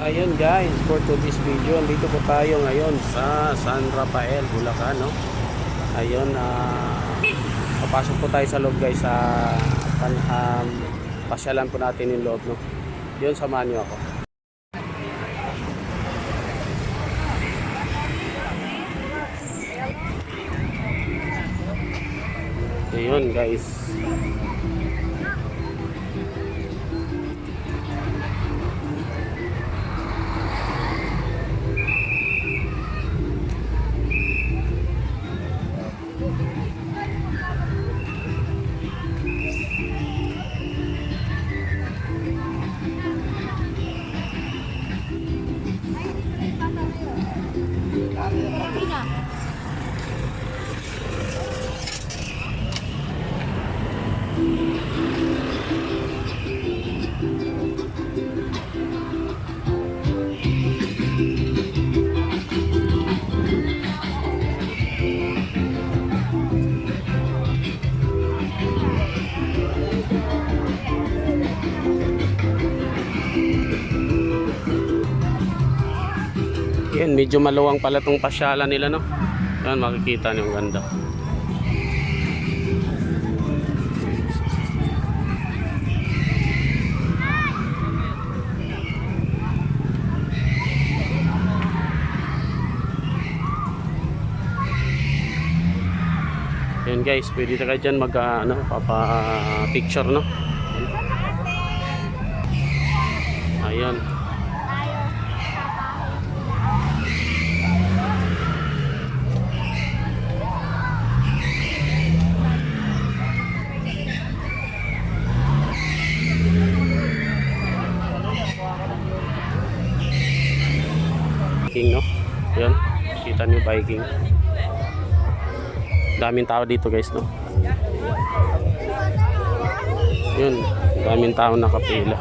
Ayun guys, for today's video, dito po tayo ngayon sa San Rafael, Bulacan, no? Ayun, papasok po tayo sa loob guys, pasyalan po natin yung loob, no? Yun, samahan nyo ako. Ayun guys. Yan, medyo maluwang pala tong pasyalan nila, no? Yan, makikita niyo ang ganda. Yan guys, pwede na kayo dyan papa-picture, no? Ayan. Biking, no? Ayan, kita niyo biking. Daming tao dito guys, no? Yun, daming tao nakapila.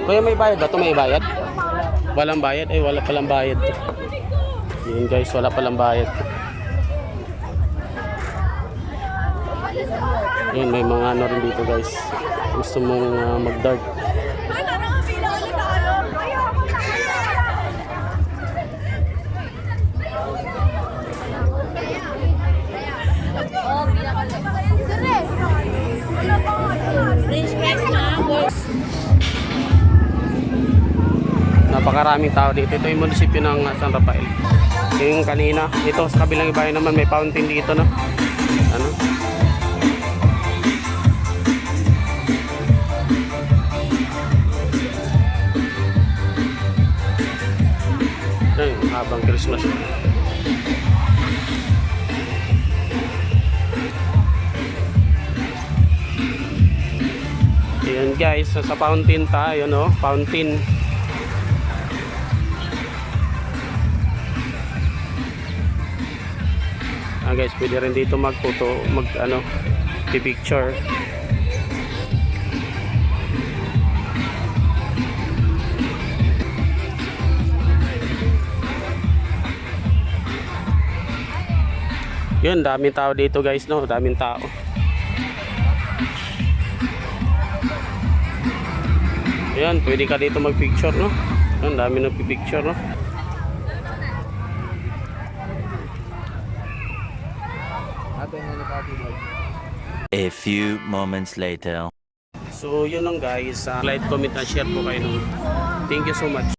Kuya, may bayad ba ito? May bayad? Walang bayad? Ay, wala palang bayad. Yun guys, wala palang bayad. Yun, may mga ano rin dito guys. Gusto mong mag-dart. Napakaraming tao dito. Ito yung munisipyo ng San Rafael. Yung kanina, ito sa kabilang ibayan naman may fountain dito, no? Ano? Ayun, habang Christmas. Ayan guys, sa fountain tayo, no? Fountain. Guys, pwede rin dito magphoto, picture. Yun, daming tao dito guys, no? Daming tao. Ayan, pwede ka dito mag-picture, no? Yun, dami nagpi-picture, no? A few moments later. So yun lang guys, like, comment and share po kayo. Thank you so much.